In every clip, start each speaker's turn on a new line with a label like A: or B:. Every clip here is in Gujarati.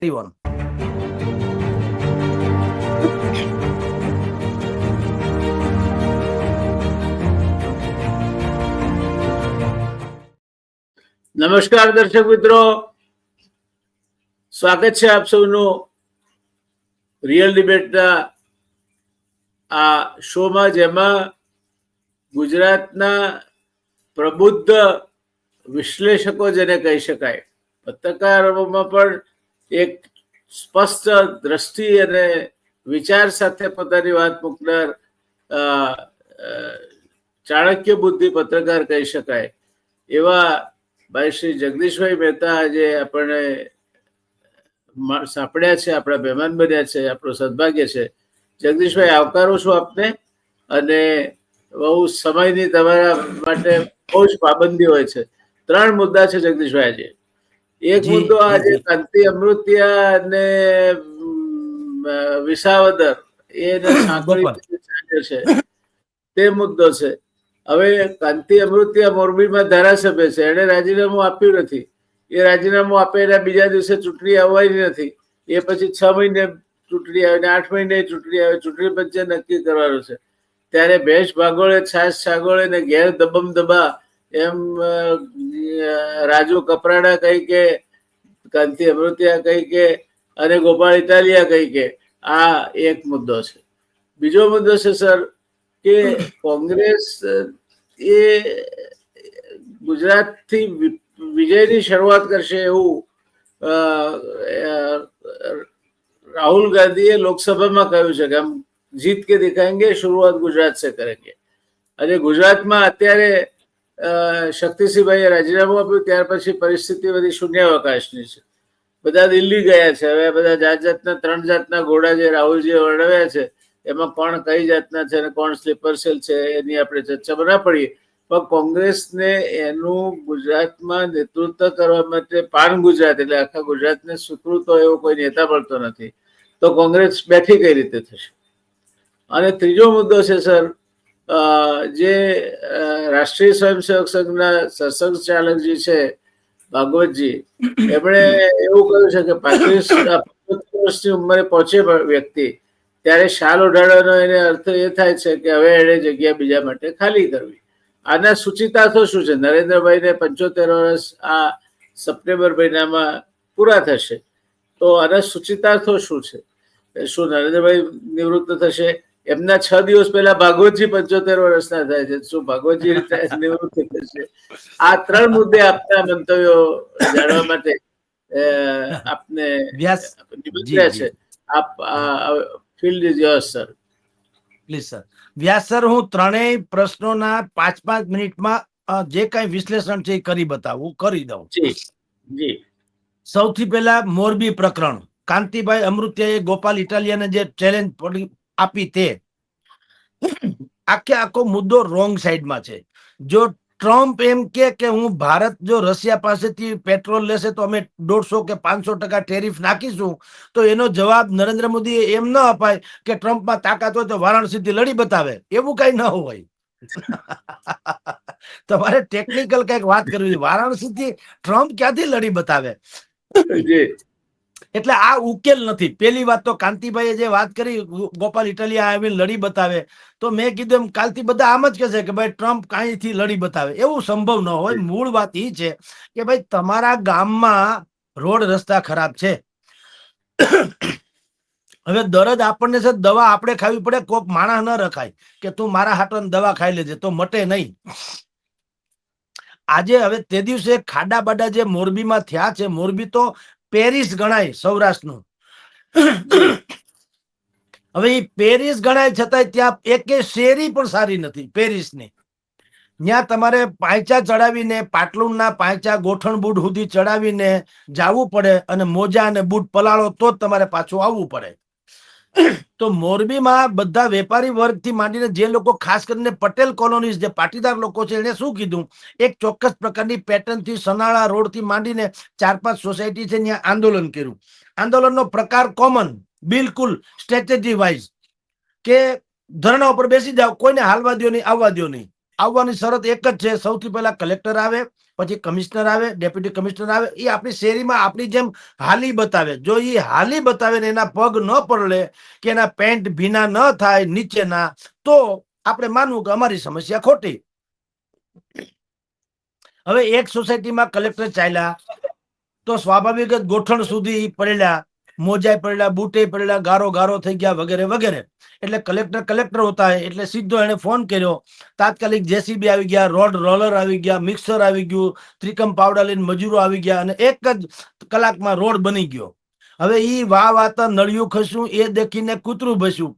A: T1.
B: નમસ્કાર દર્શક મિત્રો, સ્વાગત છે આપ સૌનું રિયલ ડિબેટના આ શોમાં, જેમાં ગુજરાતના પ્રબુદ્ધ વિશ્લેષકો જેને કહી શકાય, પત્રકારોમાં પણ એક સ્પષ્ટ દ્રષ્ટિ અને વિચાર સાથે પોતાની વાત મૂકનાર ચાણક્ય બુદ્ધિ પત્રકાર કહી શકાય એવા ભાઈ શ્રી જગદીશભાઈ મહેતા આજે આપણને સાંપડ્યા છે, આપણા મહેમાન બન્યા છે. આપણું સદભાગ્ય છે. જગદીશભાઈ, આવકારું છું આપને. અને બહુ સમયની તમારા માટે બહુ જ પાબંદી હોય છે. 3 મુદ્દા છે જગદીશભાઈ આજે. એક મુદ્દો આજે કાંતિ અમૃતિયા અને વિસાવદર એને સાંકળી ચાલ્યો છે તે મુદ્દો છે. હવે કાંતિ અમૃતિયા મોરબીમાં ધારાસભ્ય છે, એને રાજીનામું આપ્યું નથી. એ રાજીનામું આપે એના બીજા દિવસે ચૂંટણી આવવાની નથી. એ પછી 6 મહિને ચૂંટણી આવે ને 8 મહિને ચૂંટણી આવે. ચૂંટણી પંચે નક્કી કરવાનું છે. ત્યારે ભેંસ ભાગોળે છાસ છાગોળે ને ઘેર દબમ દબા એમ રાજુ કપરાડા કહી કે, કાંતિ અમૃતિયા કહી કે અને ગોપાલ ઇટાલિયા કહી કે, આ એક મુદ્દો છે. બીજો મુદ્દો છે સર કે કોંગ્રેસ એ ગુજરાતથી વિજયની શરૂઆત કરશે એવું રાહુલ ગાંધીએ લોકસભામાં કહ્યું છે કે હમ જીત કે દિખાएंगे, शुरुआत गुजरात से करेंगे. અને ગુજરાતમાં અત્યારે શક્તિસિંહભાઈએ રાજીનામું આપ્યું ત્યાર પછી પરિસ્થિતિ બધી શૂન્યાવકાશની છે. બધા દિલ્હી ગયા છે. હવે બધા જાત જાતના 3 જાતના ઘોડા જે રાહુલજીએ વર્ણવ્યા છે, એમાં કોણ કઈ જાતના છે અને કોણ સ્લીપર સેલ છે એની આપણે ચર્ચામાં ના પડીએ. પણ કોંગ્રેસને એનું ગુજરાતમાં નેતૃત્વ કરવા માટે પાન ગુજરાત એટલે આખા ગુજરાતને સ્વીકૃતો એવો કોઈ નેતા મળતો નથી. તો કોંગ્રેસ બેઠી કઈ રીતે થશે? અને ત્રીજો મુદ્દો છે સર, જે રાષ્ટ્રીય સ્વયંસેવક સંઘના સરસંઘ ચાલકજી છે ભાગવતજી, એમણે એવું કહ્યું છે કે 35 વર્ષની ઉંમરે પહોંચે વ્યક્તિ ત્યારે શાલ ઓઢાડવાનો એને અર્થ એ થાય છે કે હવે એને જગ્યા બીજા માટે ખાલી કરવી. આના સૂચિતાર્થો શું છે? નરેન્દ્રભાઈને 75 વર્ષ આ સપ્ટેમ્બર મહિનામાં પૂરા થશે. તો આના સૂચિતાર્થો શું છે? શું નરેન્દ્રભાઈ નિવૃત્ત થશે? એમના 6 દિવસ પહેલા ભાગવતજી 75 વર્ષના થાય છે. શું ભાગવતજી નિવૃત્ત થશે? આ 3 મુદ્દે આપના મંતવ્યો જાણવા માટે આપને નિમંત્રણ છે. આપ field is yours sir.
A: Please sir. Vyas sir, હું ત્રણેય પ્રશ્નોના 5-5 મિનિટમાં જે કઈ વિશ્લેષણ છે એ કરી બતાવું, કરી દઉં.
B: જી.
A: સૌથી પહેલા મોરબી પ્રકરણ, કાંતિભાઈ અમૃતિયાએ ગોપાલ ઇટાલિયાને જે ચેલેન્જ આપી તે આખો મુદ્દો રોંગ સાઈડમાં છે. જો ટ્રમ્પ એમ કે હું ભારત જો રશિયા પાસેથી પેટ્રોલ લેશે તો અમે 150 કે 500% ટેરિફ નાખીશું, તો એનો જવાબ નરેન્દ્ર મોદીએ એમ ન અપાય કે ટ્રમ્પમાં તાકાત હોય તો વારાણસીથી લડી બતાવે. એવું કઈ ન હોય. તમારે ટેકનિકલ કઈક વાત કરવી. વારાણસીથી ટ્રમ્પ ક્યાંથી લડી બતાવે? એટલે આ ઉકેલ નથી. પેલી વાત તો કાંતિભાઈએ જે વાત કરી ગોપાલ ઇટાલિયા આવીને લડી બતાવે, તો મેં કીધું એમ કાલથી બધા આમ જ કહેશે કે ભાઈ ટ્રમ્પ કાંઈથી લડી બતાવે. એવું સંભવ ન હોય. મૂળ વાત એ છે કે ભાઈ તમારા ગામમાં રોડ રસ્તા ખરાબ છે. હવે દરજ આપણને છે દવા આપણે ખાવી પડે, કોક માણસ ન રખાય કે તું મારા હાટો દવા ખાઈ લેજે તો મટે નહીં. આજે હવે તે દિવસે ખાડા બાડા જે મોરબીમાં થયા છે, મોરબી તો પેરિસ ગણાય સૌરાષ્ટ્રનું. હવે એ પેરિસ ગણાય છતાંય ત્યાં એક શેરી પણ સારી નથી પેરિસની. ત્યાં તમારે પાંચા ચડાવીને, પાટલુનના પાંચા ગોઠણ બૂટ સુધી ચડાવીને જવું પડે અને મોજા અને બૂટ પલાળો તો જ તમારે પાછું આવવું પડે. તો મોરબીમાં બધા વેપારી વર્ગથી માંડીને જે લોકો, ખાસ કરીને પટેલ કોલોનીઝ જે પાટીદાર લોકો છે, એને શું કીધું, એક ચોક્કસ પ્રકારની પેટર્નથી સનાળા રોડથી માંડીને 4-5 સોસાયટી છે ત્યાં આંદોલન કર્યું. આંદોલનનો પ્રકાર કોમન, બિલકુલ સ્ટ્રેટેજી વાઇઝ કે ધરણા ઉપર બેસી જાઓ, કોઈને હાલવા દો નહીં, આવવા દો નહીં. આવવાની શરત એક જ છે, સૌથી પહેલા કલેક્ટર આવે, પછી કમિશનર આવે, ડેપ્યુટી કમિશનર આવે. એ આપણી શેરીમાં આપણી જેમ હાલી બતાવે. જો એ હાલી બતાવે ને એના પગ ન પડલે કે એના પેન્ટ ભીના ન થાય નીચેના, તો આપણે માનવું કે અમારી સમસ્યા ખોટી. હવે એક સોસાયટીમાં કલેક્ટર ચાલ્યા તો સ્વાભાવિક જ ગોઠણ સુધી પડેલા, મોજાય પડેલા, બૂટે પડેલા, ગારો ગારો થઈ ગયા, વગેરે વગેરે. એટલે કલેક્ટર હોતા હોય એટલે સીધો એને ફોન કર્યો. તાત્કાલિક જેસીબી આવી ગયા, રોડ રોલર આવી ગયા, મિક્સર આવી ગયું, ત્રિકમ પાવડા લઈને મજૂરો આવી ગયા અને એક જ કલાકમાં રોડ બની ગયો. હવે ઈ વાતા નળિયું ખસ્યું એ દેખીને કૂતરું ભસ્યું.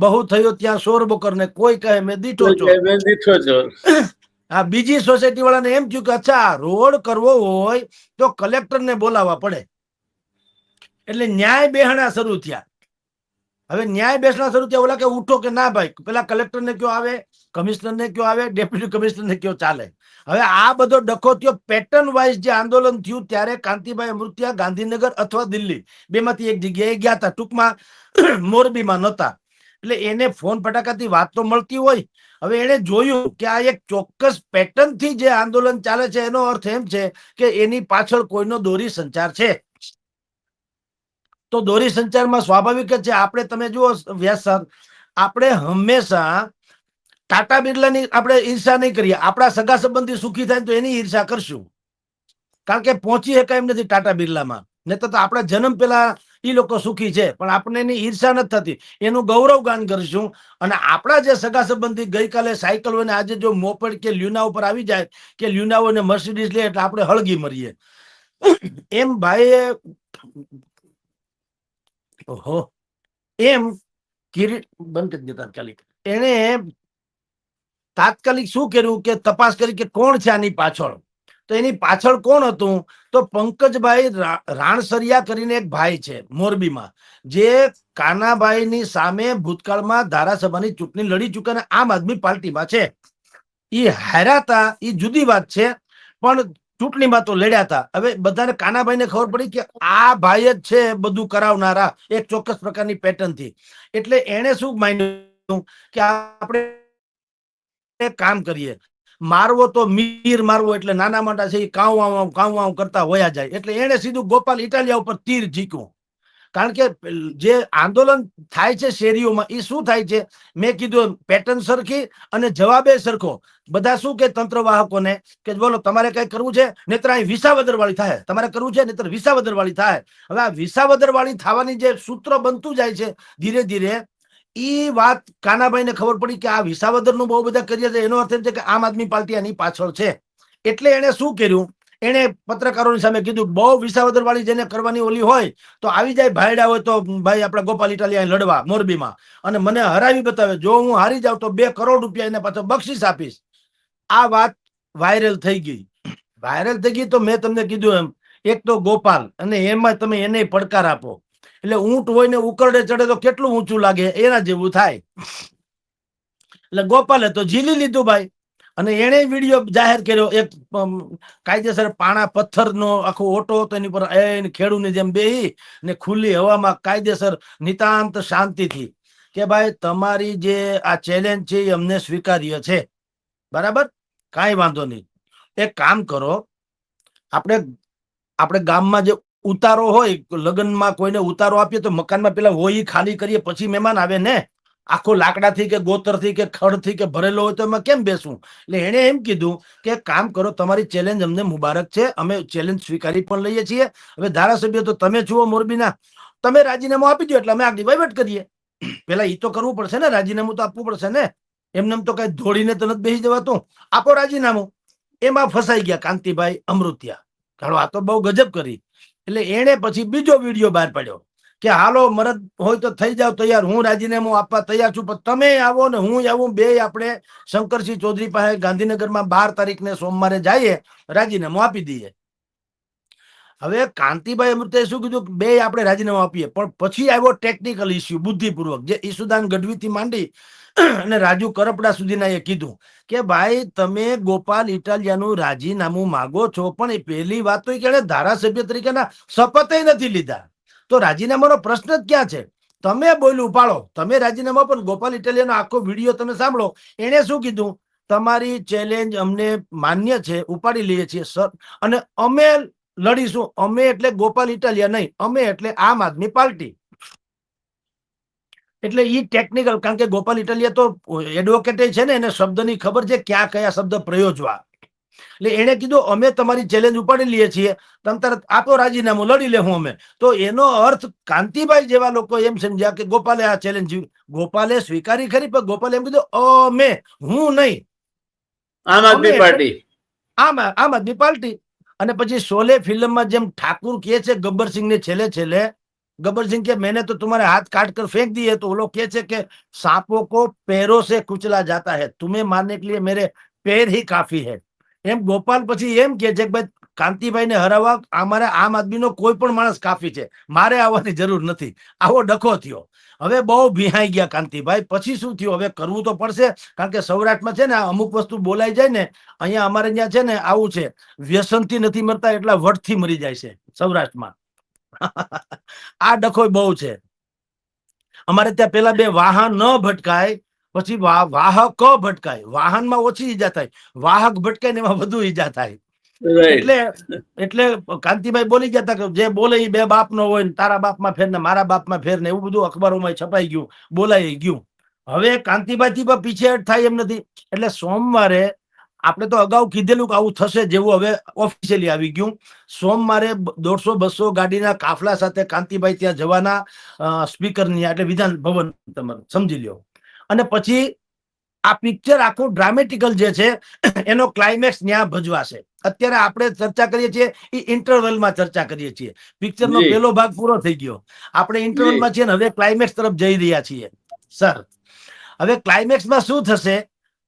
A: બહુ થયો ત્યાં શોર બકર ને કોઈ કહે મેં દીઠો છો. આ બીજી સોસાયટી વાળાને એમ થયું કે અચ્છા રોડ કરવો હોય તો કલેક્ટરને બોલાવવા પડે. એટલે ન્યાય બેહણા શરૂ થયા. હવે ન્યાય બેસણા શરૂ થયા. ઓલા કે ઉઠો કે ના ભાઈ, પેલા કલેક્ટરને કયો આવે, કમિશનરને કયો આવે, ડેપ્યુટી કમિશનરને કયો ચાલે. હવે આ બધો ડખો થયો. પેટર્ન વાઇઝ જે આંદોલન થયું ત્યારે કાંતિભાઈ અમૃતિયા ગાંધીનગર અથવા દિલ્હી બેમાંથી એક જગ્યાએ ગયા હતા. ટૂંકમાં મોરબીમાં નહોતા. એટલે એને ફોન ફટાકાથી વાત તો મળતી હોય. હવે એને જોયું કે આ એક ચોક્કસ પેટર્ન થી જે આંદોલન ચાલે છે, એનો અર્થ એમ છે કે એની પાછળ કોઈનો દોરી સંચાર છે. તો દોરી સંચારમાં સ્વાભાવિક જ છે. આપણે તમે જુઓ વ્યાસ સર, આપણે હંમેશા ટાટા બિરલાની આપણે ઈર્ષા નહીં કરીએ. આપણા સગા સંબંધી સુખી થાય તો એની ઈર્ષા કરશું, કારણ કે પહોંચી શકાય એમ નથી ટાટા બિરલામાં. નહીં તો આપણા જન્મ પેલા એ લોકો સુખી છે, પણ આપણે એની ઈર્ષા નથી થતી. એનું ગૌરવ ગાન કરીશું. અને આપણા જે સગા સંબંધી ગઈકાલે સાયકલ હોય ને આજે જો મોપેડ કે લ્યુના ઉપર આવી જાય કે લ્યુના હોય ને મર્સિડીઝ લે એટલે આપણે હળગી મરીએ. એમ ભાઈએ ઓહો એમ કિરીટ બંધ કરી દે તાત્કાલિક. એને તાત્કાલિક શું કર્યું કે તપાસ કરી કે કોણ છે આની પાછળ. તો એની પાછળ કોણ હતું? તો પંકજભાઈ રાણસરિયા કરીને એક ભાઈ છે મોરબીમાં, જે કાનાભાઈની સામે ભૂતકાળમાં ધારાસભાની ચૂંટણી લડી ચૂક્યા આમ આદમી પાર્ટીમાં છે. એ હાર્યા એ જુદી વાત છે, પણ ચૂંટણીમાં તો લડ્યા હતા. હવે બધાને કાનાભાઈને ખબર પડી કે આ ભાઈ જ છે બધું કરાવનારા એક ચોક્કસ પ્રકારની પેટર્ન થી. એટલે એને શું માન્યું કે આપણે કામ કરીએ, મારવો તો મીર મારવો, એટલે નાના મોટા છે એ કાઉ કરતા હોયા જાય. એટલે એને સીધું ગોપાલ ઇટાલિયા ઉપર તીર ઝીક્યું. કારણ કે જે આંદોલન થાય છે શેરીઓમાં એ શું થાય છે, મેં કીધું પેટર્ન સરખી અને જવાબે સરખો. બધા શું કે તંત્ર વાહકોને કે બોલો તમારે કઈ કરવું છે નહીતર અહીં વિસાવદર વાળી થાય, તમારે કરવું છે નહીતર વિસાવદર વાળી થાય. હવે આ વિસાવદર વાળી થવાની જે સૂત્ર બનતું જાય છે ધીરે ધીરે, ઈ વાત કાનાભાઈને ખબર પડી કે આ વિસાવદર નું બહુ બધા કરીએ છે. એનો અર્થ એમ છે કે આમ આદમી પાર્ટી આની પાછળ છે. એટલે એને શું કર્યું, એને પત્રકારોની સામે કીધું બહુ વિસાવદર વાળી જેને કરવાની ઓલી હોય તો આવી જાય, ભાઈડા હોય તો ભાઈ આપણે ગોપાલ ઇટાલિયા લડવા મોરબીમાં અને મને હરાવી બતાવે. જો હું હારી જાઉં તો 2 કરોડ રૂપિયા એને પાછો બક્ષિસ આપીશ. આ વાત વાયરલ થઈ ગઈ. વાયરલ થઈ ગઈ તો મેં તમને કીધું એમ, એક તો ગોપાલ અને એમાં તમે એને પડકાર આપો. એટલે ઊંટ હોય ને ઉકરડે ચડે તો કેટલું ઊંચું લાગે, એના જેવું થાય. એટલે ગોપાલે તો ઝીલી લીધું ભાઈ. અને એને વિડીયો જાહેર કર્યો. એક કાયદેસર પાણા પથ્થરનો આખો ઓટો હતો, એની પર ખેડૂની જેમ બેહી ને ખુલ્લી હવામાં કાયદેસર નિતાંત શાંતિથી કે ભાઈ તમારી જે આ ચેલેન્જ છે એ અમને સ્વીકાર્ય છે, બરાબર, કાંઈ વાંધો નહીં. એક કામ કરો, આપણે ગામમાં જે ઉતારો હોય, લગ્નમાં કોઈને ઉતારો આપીએ તો મકાનમાં પેલા હોય ખાલી કરીએ પછી મહેમાન આવે ને. આખો લાકડાથી કે ગોતરથી કે ખડથી કે ભરેલો હોય તો એમાં કેમ બેસવું? એટલે એને એમ કીધું કે કામ કરો, તમારી ચેલેન્જ અમને મુબારક છે, અમે ચેલેન્જ સ્વીકારી પણ લઈએ છીએ. હવે ધારાસભ્ય તો તમે છો મોરબીના, તમે રાજીનામું આપી દો એટલે અમે આગળ વહીવટ કરીએ. પેલા એ તો કરવું પડશે ને, રાજીનામું તો આપવું પડશે ને. એમને તો કઈ ધોળીને તો નથી બેસી જવાતું. આપો રાજીનામું. એમાં ફસાઈ ગયા કાંતિભાઈ અમૃતિયા. ચાલો આ તો બહુ ગજબ કરી. એટલે એને પછી બીજો વિડીયો બહાર પાડ્યો કે હાલો મરદ હોય તો થઈ જાવ તૈયાર, હું રાજીનામું આપવા તૈયાર છું, પણ તમે આવો ને હું આવું, બે આપણે શંકરસિંહ ચૌધરી પાસે ગાંધીનગરમાં 12 તારીખને સોમવારે જઈએ, રાજીનામું આપી દઈએ. હવે કાંતિભાઈ અમૃતે શું કીધું, બે આપણે રાજીનામું આપીએ. પણ પછી આવ્યો ટેકનિકલ ઇસ્યુ, બુદ્ધિપૂર્વક, જે ઈસુદાન ગઢવીથી માંડી અને રાજુ કરપડા સુધીના એ કીધું કે ભાઈ તમે ગોપાલ ઇટાલિયાનું રાજીનામું માગો છો, પણ એ પહેલી વાત તો કે ધારાસભ્ય તરીકેના શપથ નથી લીધા, તો રાજીનામાનો પ્રશ્ન જ ક્યાં છે? તમે બોલ્યું પાડો, તમે રાજીનામા, પણ ગોપાલ ઇટાલિયાનો આખો વિડીયો તમે સાંભળો. એને શું કીધું તમારી ચેલેન્જ અમને માન્ય છે, ઉપાડી લઈએ છીએ સર, અને અમે લડીશું. અમે એટલે ગોપાલ ઇટાલિયા નહીં, અમે એટલે આમ આદમી પાર્ટી. એટલે ઈ ટેકનિકલ, કારણ કે ગોપાલ ઇટાલિયા તો એડવોકેટ છે ને, એને શબ્દની ખબર છે ક્યાં કયા શબ્દ પ્રયોજવા. એટલે એને કીધું અમે તમારી ચેલેન્જ ઉપાડી લઈએ છીએ, તમે તરત આપો રાજીનામું, લડી લેવું અમે. તો એનો અર્થ કાંતિભાઈ જેવા લોકો એમ સમજ્યા કે ગોપાલે આ ચેલેન્જ, ગોપાલે સ્વીકારી ખરી, પણ ગોપાલે એમ કીધું અમે, હું નહીં,
B: આમ
A: અમે
B: આદમી
A: એટલે
B: પાર્ટી.
A: આમ આદમી પાર્ટી. અને પછી શોલે ફિલ્મમાં જેમ ઠાકુર કહે છે ગબ્બરસિંહ ને છેલ્લે છેલ્લે, गब्बर के मैंने तो तुम्हारे हाथ काट कर फेंक दिए, तो वो लोग कहते कि सांपों को पैरों से कुचला जाता है, तुम्हें मारने के लिए मेरे पैर ही काफी है. એમ ગોપાલ પછી એમ કે છે કે ભાઈ કાંતિભાઈ ને હરાવવા અમારે આમ આદમીનો કોઈ પણ માણસ કાફી છે, મારે આવવાની જરૂર નથી. આવો ડખો થયો. હવે બહુ ભીહાઈ ગયા કાંતિભાઈ. પછી શું થયું, હવે કરવું તો પડશે, કારણ કે સૌરાષ્ટ્રમાં છે ને અમુક વસ્તુ બોલાઈ જાય ને, અહીંયા અમારે ત્યાં છે ને આવું છે, વ્યસનથી નથી મરતા એટલા વટથી મરી જાય છે સૌરાષ્ટ્રમાં. આ ડખો બહુ છે. અમારે ત્યાં પેલા બે વાહન ન ભટકાય, પછી વાહક ભટકાય. વાહનમાં ઓછી ઈજા થાય, વાહક ભટકાય ને એમાં વધુ ઈજા થાય. એટલે એટલે કાંતિભાઈ બોલી ગયા હતા કે જે બોલે એ બે બાપ નો હોય, ને તારા બાપમાં ફેર ને મારા બાપમાં ફેર ને એવું બધું અખબારોમાં છપાઈ ગયું, બોલાઈ ગયું. હવે કાંતિભાઈ થી પણ પીછેહટ થાય એમ નથી. એટલે સોમવારે આપણે તો અગાઉ કીધેલું કે આવું થશે, જેવું હવે ઓફિશિયલી આવી ગયું. સોમવારે 150-200 ગાડીના કાફલા સાથે કાંતિભાઈ ત્યાં જવાના, સ્પીકરની એટલે વિધાન ભવન, તમે સમજી લ્યો. અને પછી આ પિક્ચર આખું ડ્રામેટિકલ જે છે એનો ક્લાઇમેક્સ ત્યાં ભજવાશે. અત્યારે આપણે ચર્ચા કરીએ છીએ એ ઇન્ટરવલમાં ચર્ચા કરીએ છીએ. પિક્ચરનો પહેલો ભાગ પૂરો થઈ ગયો, આપણે ઇન્ટરવલમાં છીએ, હવે ક્લાઇમેક્સ તરફ જઈ રહ્યા છીએ સર. હવે ક્લાઇમેક્સમાં શું થશે,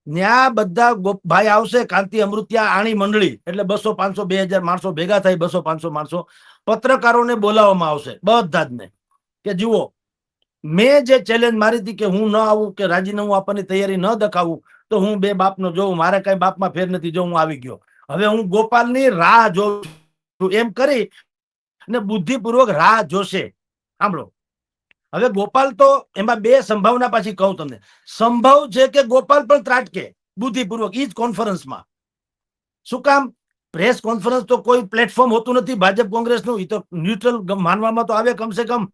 A: ત્યાં બધા ભાઈ આવશે, કાંતિ અમૃતિયા આણી મંડળી, એટલે 200-500-2000 માણસો ભેગા થાય, 200-500 માણસો. પત્રકારોને બોલાવવામાં આવશે બધા જ ને, કે જુઓ મેં જે ચેલેન્જ મારી હતી કે હું ન આવું, કે રાજીનામું આપવાની તૈયારી ન દખાવું, તો હું બે બાપનો જોઉં, મારે કઈ બાપમાં ફેર નથી, જો હું આવી ગયો. હવે હું ગોપાલની રાહ જોઉં છું, એમ કરી ને બુદ્ધિપૂર્વક રાહ જોશે. સાંભળો, હવે ગોપાલ તો એમાં બે સંભાવના પાછી કહું તમને. સંભવ છે કે ગોપાલ પણ ત્રાટકે બુદ્ધિપૂર્વક ઈ જ કોન્ફરન્સમાં. શું કામ, પ્રેસ કોન્ફરન્સ તો કોઈ પ્લેટફોર્મ હોતું નથી ભાજપ કોંગ્રેસનું, એ તો ન્યુટ્રલ માનવામાં તો આવે કમસે કમ.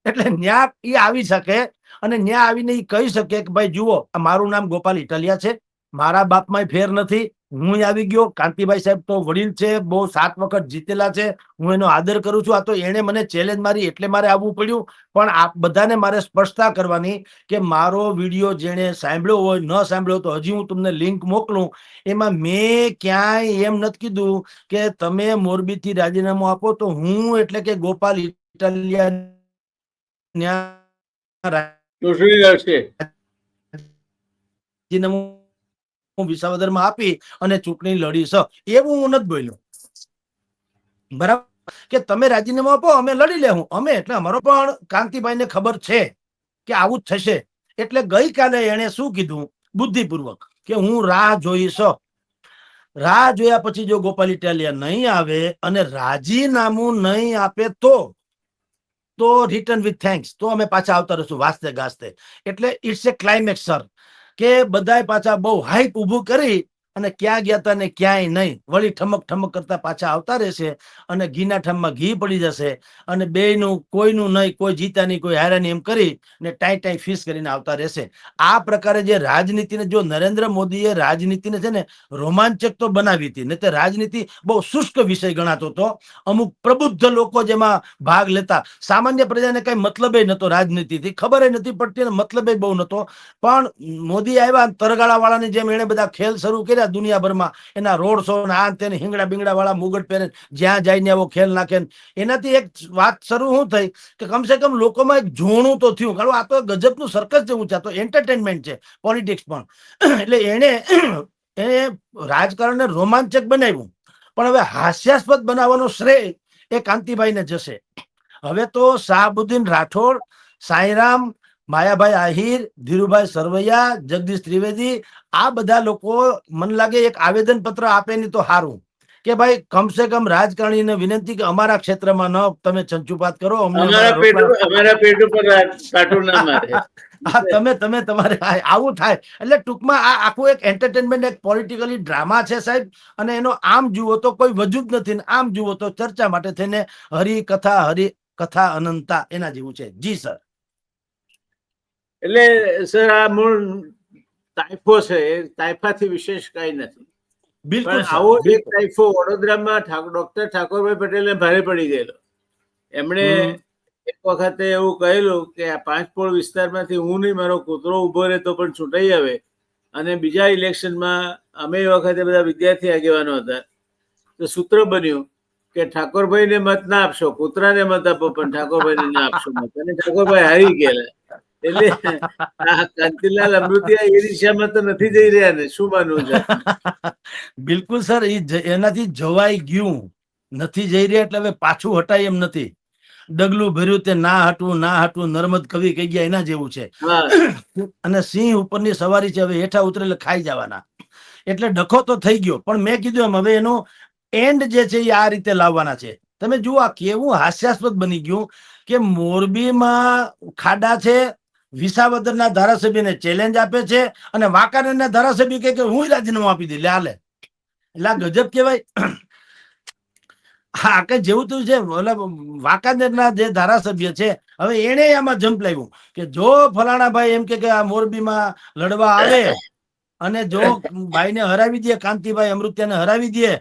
A: એટલે ન્યા એ આવી શકે, અને ન્યા આવીને એ કહી શકે કે ભાઈ જુઓ, મારું નામ ગોપાલ ઇટાલિયા છે, મારા બાપમાં ફેર નથી, હું આવી ગયો. કાંતિભાઈ સાહેબ તો વડીલ છે, બહુ 7 વખત જીતેલા છે, હું એનો આદર કરું છું. આ તો એને મને ચેલેન્જ મારી એટલે મારે આવવું પડ્યું. પણ આ બધાને મારે સ્પષ્ટતા કરવાની કે મારો વિડીયો જેણે સાંભળ્યો હોય, ન સાંભળ્યો તો હજી હું તમને લિંક મોકલું. એમાં મેં ક્યાંય એમ નથી કીધું કે તમે મોરબીથી રાજીનામું આપો તો હું એટલે કે ગોપાલ ઇટાલિયા વિસાવદરમાં આપી અને ચૂંટણી લડીશ, એવું હું નથી બોલ્યો. બરાબર, કે તમે રાજીનામું આપો, અમે લડી લેવું. અમે એટલે અમારો પણ કાંતિભાઈ ને ખબર છે કે આવું જ થશે. એટલે ગઈકાલે એને શું કીધું બુદ્ધિપૂર્વક, કે હું રાહ જોઈશ. રાહ જોયા પછી જો ગોપાલ ઇટાલિયા નહીં આવે અને રાજીનામું નહીં આપે તો રિટર્ન વિથ થેન્ક્સ, તો અમે પાછા આવતા રહીશું વાસ્તે ગાસ્તે. એટલે ઇટ્સ એ ક્લાઇમેક્સ સર, કે બધાય પાછા બહુ હાઈપ ઊભું કરી અને ક્યાં ગયા હતા ને ક્યાંય નહીં, વળી ઠમક ઠમક કરતા પાછા આવતા રહેશે, અને ઘીના ઠામમાં ઘી પડી જશે, અને બેયનું કોઈનું નહીં, કોઈ જીતા નહીં, કોઈ હાર્યા નહીં, એમ કરી ને ટાઈ ફીસ કરીને આવતા રહેશે. આ પ્રકારે જે રાજનીતિને, જો નરેન્દ્ર મોદીએ રાજનીતિને છે ને રોમાંચક તો બનાવી હતી, ને તે રાજનીતિ બહુ શુષ્ક વિષય ગણાતો હતો. અમુક પ્રબુદ્ધ લોકો જેમાં ભાગ લેતા, સામાન્ય પ્રજાને કઈ મતલબ નતો રાજનીતિથી, ખબર નથી પડતી અને મતલબ બહુ નતો. પણ મોદી આવ્યા, તરગાળા વાળાની જેમ એને બધા ખેલ શરૂ કર્યા દુનિયાભરમાં, એના રોડ શો ને આ તેને હિંગડા બિંગડા વાળા મુગટ પહેરે, જ્યાં જઈને આવો ખેલ નાખે. એનાથી એક વાત શરૂ શું થઈ કે કમસે કમ લોકોમાં એક જોણું તો થયું, કારણ આ તો ગજબનું સર્કસ જેવું છે, આ તો એન્ટરટેનમેન્ટ છે, પોલિટિક્સ પણ. એટલે એને રાજકારણને રોમાંચક બનાવ્યું, પણ હવે હાસ્યાસ્પદ બનાવવાનો શ્રેય એ કાંતિભાઈને જશે. હવે તો શાહબુદ્દીન રાઠોડ, સાંઈરામ, માયાભાઈ આહિર, ધીરુભાઈ સરવૈયા, જગદીશ ત્રિવેદી, આ બધા લોકો મને લાગે એક આવેદન પત્ર આપે નહીં તો સારું, કે ભાઈ કમસે કમ રાજકારણીને વિનંતી કે અમારા ક્ષેત્રમાં ન તમે ચંચુપાત કરો, અમને
B: અમારા પેટ ઉપર કાંટો ના મારે.
A: હા, તમે તમારે આવું થાય. એટલે ટૂંકમાં આ આખું એક એન્ટરટેનમેન્ટ, એક પોલિટિકલી ડ્રામા છે સાહેબ. અને એનો આમ જુઓ તો કોઈ વજૂદ નથી, ને આમ જુઓ તો ચર્ચા માટે થઈને હરિકથા અનંતા એના જેવું છે. જી સર.
B: એટલે સર આ મૂળ તાઇફો છે, એ તાઇફાથી વિશેષ કઈ નથી.
A: બિલકુલ
B: પણ આવો એક તાઇફો વડોદરામાં ડોક્ટર ઠાકોરભાઈ પટેલને ભારે પડી ગયેલો. એમણે એક વખતે એવું કહેલું કે આ પાંચપોળ વિસ્તારમાંથી હું નહીં, મારો કૂતરો ઉભો રહે તો પણ ચૂંટાઈ આવે. અને બીજા ઇલેક્શનમાં અમે એ વખતે બધા વિદ્યાર્થી આગેવાનો હતા, તો સૂત્ર બન્યું કે ઠાકોરભાઈને મત ના આપશો, કૂતરાને મત આપો, પણ ઠાકોરભાઈને ના આપશો મત. અને ઠાકોરભાઈ હારી ગયેલા. એટલે આ કાંતિલાલ અમૃતિયા એ દિશામાં તો નથી જઈ રહ્યા ને, શું માનવું છે?
A: બિલકુલ સર, એનાથી જવાઈ ગયું નથી, જઈ રહ્યા. એટલે હવે પાછું હટાય એમ નથી. ડગલું ભર્યું તે ના હટવું નર્મદ કવિ કહી ગયા, એના જેવું છે. અને સિંહ ઉપરની સવારી છે, હવે હેઠા ઉતરે એટલે ખાઈ જવાના. એટલે ડખો તો થઈ ગયો, પણ મેં કીધું એમ હવે એનો એન્ડ જે છે એ આ રીતે લાવવાના છે. તમે જુઓ આ કેવું હાસ્યાસ્પદ બની ગયું કે મોરબીમાં ખાડા છે, વિસાવદરના ધારાસભ્યને ચેલેન્જ આપે છે, અને વાંકાનેરના ધારાસભ્ય કે હું રાજીનામું આપી દઈ, લે એટલે ગજબ કેવાય. હા, કે જેવું તું છે. વાંકાનેરના જે ધારાસભ્ય છે, હવે એને આમાં જંપ લાવ્યું કે જો ફલાણા ભાઈ એમ કે આ મોરબીમાં લડવા આવે અને જો ભાઈને હરાવી દે, કાંતિભાઈ અમૃત્યાને હરાવી દે,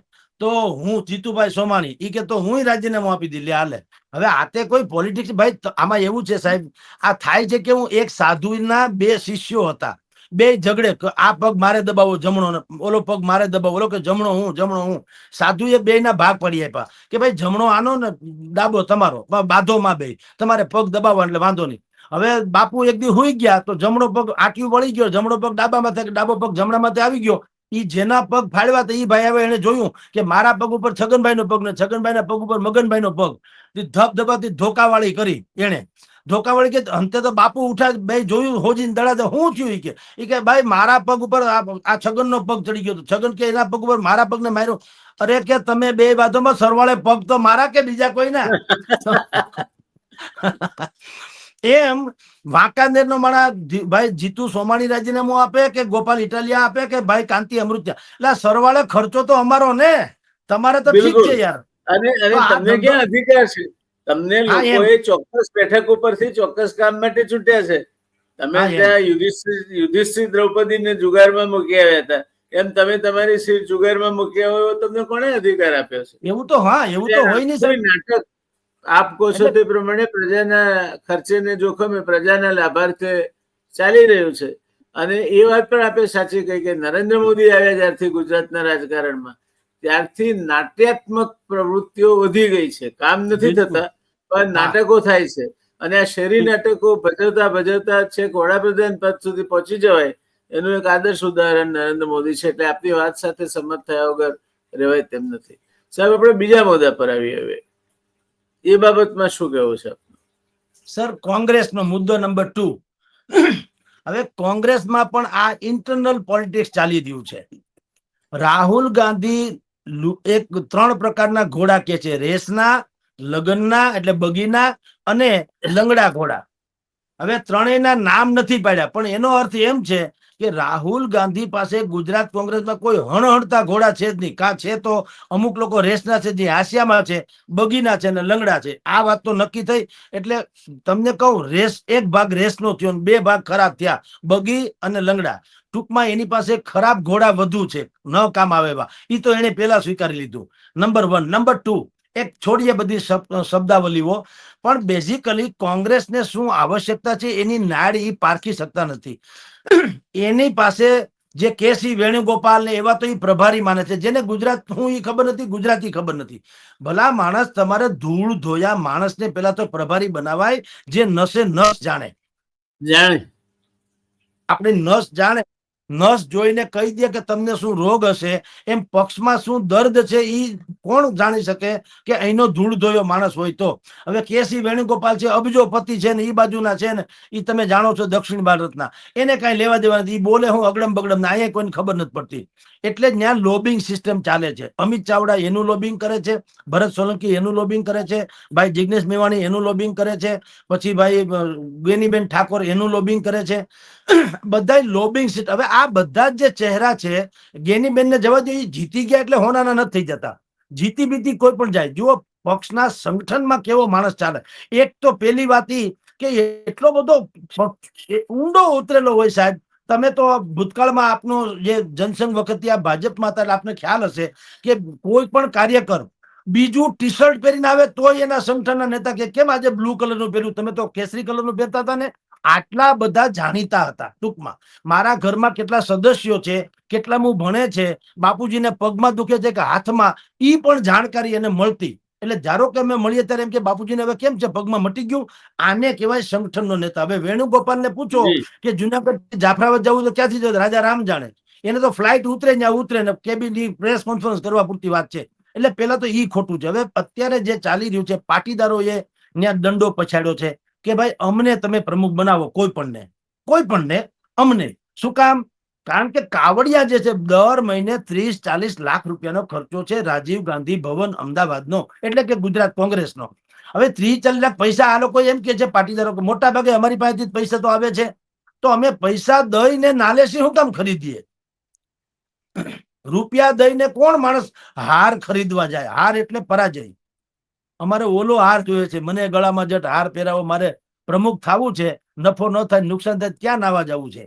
A: તો હું જીતુભાઈ સોમાણી ઈ કે તો હું રાજીનામું આપી દઈ, હાલે. હવે આતે કોઈ પોલિટિક્સ ભાઈ આમાં એવું છે સાહેબ, આ થાય છે કે હું એક સાધુના બે શિષ્યો હતા, બે ઝઘડે, આ પગ મારે દબાવો જમણો, ઓલો પગ મારે દબાવો, ઓલો કે જમણો હું. સાધુ એ બે ના ભાગ પડી આપ્યા કે ભાઈ જમણો આનો ને ડાબો તમારો, બાધો માં બે, તમારે પગ દબાવવા એટલે વાંધો નહીં. હવે બાપુ એક દી હુઈ ગયા તો જમણો પગ આટલું વળી ગયો, જમણો પગ ડાબામાં થાય, ડાબો પગ જમણામાંથી આવી ગયો. ઈ જેના પગ ફાડવા તો ઈ ભાઈ હવે એને જોયું કે મારા પગ ઉપર છગનભાઈ નો પગ ને છગનભાઈ ના પગ ઉપર મગનભાઈ નો પગ, ધબધબાથી ધોકાવાળી કરી એને. ધોકાવાળી કે અંતે તો બાપુ ઉઠા, ભાઈ જોયું હોજીને દડા, હું થયું કે ભાઈ મારા પગ ઉપર આ છગન નો પગ ચડી ગયો. છગન કે એના પગ ઉપર મારા પગને માર્યો. અરે કે તમે બે બાજુમાં સરવાળે પગ તો મારા કે બીજા કોઈ ના. એમ વાંકાનેર નો માણા ભાઈ જીતુ સોમાણી રાજીનામું આપે કે ગોપાલ ઇટાલિયા આપે કે ભાઈ કાંતિ અમૃત્યા, એટલે સરવાળે ખર્ચો તો અમારો ને, તમારે તો ઠીક છે યાર.
B: અને તમને ક્યાં અધિકાર છે? તમને લોકોએ ચોક્કસ બેઠક ઉપરથી ચોક્કસ કામ માટે ચૂંટ્યા છે. તમે ત્યાં યુધિષ્ઠિર દ્રૌપદીને જુગારમાં મૂકી આવ્યા હતા, એમ તમે તમારી સીટ જુગારમાં મૂક્યા હોય, તમને કોણે અધિકાર આપ્યો છે?
A: એવું તો હા, એવું તો હોય નહીં.
B: નાટક આપ કહો છો તે પ્રમાણે પ્રજાના ખર્ચે ને જોખમે પ્રજાના લાભાર્થે ચાલી રહ્યું છે. અને એ વાત પણ આપણે સાચી કહી કે નરેન્દ્ર મોદી આવ્યા જ્યારથી ગુજરાતના રાજકારણમાં, ત્યારથી નાટ્યાત્મક પ્રવૃત્તિઓ વધી ગઈ છે. કામ નથી થતા, પણ નાટકો થાય છે. અને આ શેરી નાટકો ભજવતા છેક વડાપ્રધાન પદ સુધી પહોંચી જવાય, એનું એક આદર્શ ઉદાહરણ નરેન્દ્ર મોદી છે. એટલે આપની વાત સાથે સંમત થયા વગર રહેવાય તેમ નથી. સાહેબ, આપણે બીજા મુદ્દા પર આવીએ. હવે એ બાબતમાં શું કહેવું છે
A: સર? કોંગ્રેસનો મુદ્દો નંબર 2. હવે કોંગ્રેસમાં પણ આ ઇન્ટરનલ પોલિટિક્સ ચાલી રહ્યું છે. રાહુલ ગાંધી એક 3 પ્રકારના ઘોડા કે છે, રેસના, લગ્નના એટલે બગીના અને લંગડા ઘોડા. હવે ત્રણેયના નામ નથી પાડ્યા, પણ એનો અર્થ એમ છે કે રાહુલ ગાંધી પાસે ગુજરાત કોંગ્રેસમાં કોઈ હણહણતા ઘોડા છે જ નહીં. કા છે તો અમુક લોકો રેસના છે, જે હાસ્યામાં છે, બગીના છે ને લંગડા છે. આ વાત તો નક્કી થઈ. એટલે તમને કહું, રેસ એક ભાગ રેસનો થયો, 2 ભાગ ખરાબ થયા, બગી અને લંગડા. ટૂંકમાં એની પાસે ખરાબ ઘોડા વધુ છે, ન કામ આવે એવા. એ તો એને પેલા સ્વીકારી લીધું. નંબર 1. નંબર 2, એક છોડીએ બધી શબ્દાવલીઓ, પણ બેઝિકલી કોંગ્રેસને શું આવશ્યકતા છે એની નાડ એ પારખી શકતા નથી. એની પાસે જે કેસી વેણુગોપાલ ને એવા તો એ પ્રભારી માને છે, જેને ગુજરાત હું એ ખબર નથી, ગુજરાતી ખબર નથી. ભલા માણસ, તમારે ધૂળ ધોયા માણસને પેલા તો પ્રભારી બનાવાય, જે નસે નસ જાણે. આપણી નસ જાણે, નસ જોઈને કહી દે કે તમને શું રોગ હશે, એમ પક્ષમાં શું દર્દ છે એ કોણ જાણી શકે કે અહીંનો ધૂળ ધોયો માણસ હોય તો. હવે કેસી વેણુગોપાલ છે, અબજોપતિ છે ને, એ બાજુના છે ને, એ તમે જાણો છો દક્ષિણ ભારતના, એને કઈ લેવા દેવા નથી. એ બોલે હું અગડમ બગડમ ને, અહીંયા કોઈને ખબર નથી પડતી. એટલે ત્યાં લોબિંગ સિસ્ટમ ચાલે છે. અમિત ચાવડા એનું લોબિંગ કરે છે, ભરત સોલંકી એનું લોબિંગ કરે છે, ભાઈ જિગ્નેશ મેવાણી એનું લોબિંગ કરે છે, પછી ભાઈ ગેનીબેન ઠાકોર એનું લોબિંગ કરે છે. બધા લોબિંગ સિસ્ટમ. હવે આ બધા જ જે ચહેરા છે, ગેનીબેન ને જવા દો, એ જીતી ગયા એટલે હોનાના નથી થઈ જતા. જીતી બીતી કોઈ પણ જાય. જુઓ પક્ષના સંગઠનમાં કેવો માણસ ચાલે. એક તો પેલી વાત ઈ કે એટલો બધો ઊંડો ઉતરેલો હોય સાહેબ. તમે તો ભૂતકાળમાં આપનો જે જનસંઘ વખતે આ ભાજપમાં હતા, આપને ખ્યાલ હશે કે કોઈ પણ કાર્યકર બીજું ટી શર્ટ પહેરીને આવે તો એના સંગઠનના નેતા કે કેમ આજે બ્લુ કલરનું પહેર્યું, તમે તો કેસરી કલરનું પહેરતા હતા ને. આટલા બધા જાણીતા હતા. ટૂંકમાં મારા ઘરમાં કેટલા સદસ્યો છે, કેટલામું ભણે છે, બાપુજીને પગમાં દુખે છે કે હાથમાં, ઈ પણ જાણકારી એને મળતી. એટલે ધારો કે અમે મળીએ ત્યારે એમ કે બાપુજીને હવે કેમ છે, પગમાં મટી ગયું. આને કહેવાય સંગઠનનો નેતા. હવે વેણુગોપાલને પૂછો કે જુનાગઢ જાફરાબાદ જવું તો ક્યાંથી જવું, રાજા રામ જાણે. એને તો ફ્લાઇટ ઉતરે ત્યાં ઉતરે ને કેબિનની પ્રેસ કોન્ફરન્સ કરવા પૂરતી વાત છે. એટલે પેલા તો ઈ ખોટું છે. હવે અત્યારે જે ચાલી રહ્યું છે, પાટીદારોએ ત્યાં દંડો પછાડ્યો છે કે ભાઈ અમને તમે પ્રમુખ બનાવો, કોઈ પણને અમને. શું કામ? કારણ કે કાવડિયા જે છે દર મહિને 30-40 લાખ રૂપિયાનો ખર્ચો છે રાજીવ ગાંધી ભવન અમદાવાદનો, એટલે કે ગુજરાત કોંગ્રેસનો. હવે 30-40 લાખ પૈસા આ લોકો એમ કે છે પાટીદારો, મોટા ભાગે અમારી પાસેથી પૈસા તો આવે છે, તો અમે પૈસા દઈને નાલેસી શું કામ ખરીદીએ? રૂપિયા દઈને કોણ માણસ હાર ખરીદવા જાય? હાર એટલે પરાજય. અમારે ઓલો હાર જોઈએ છે, મને ગળામાં જટ હાર પહેરાવો, મારે પ્રમુખ થવું છે, નફો ન થાય નુકસાન થાય ક્યાં નાવા જવું છે.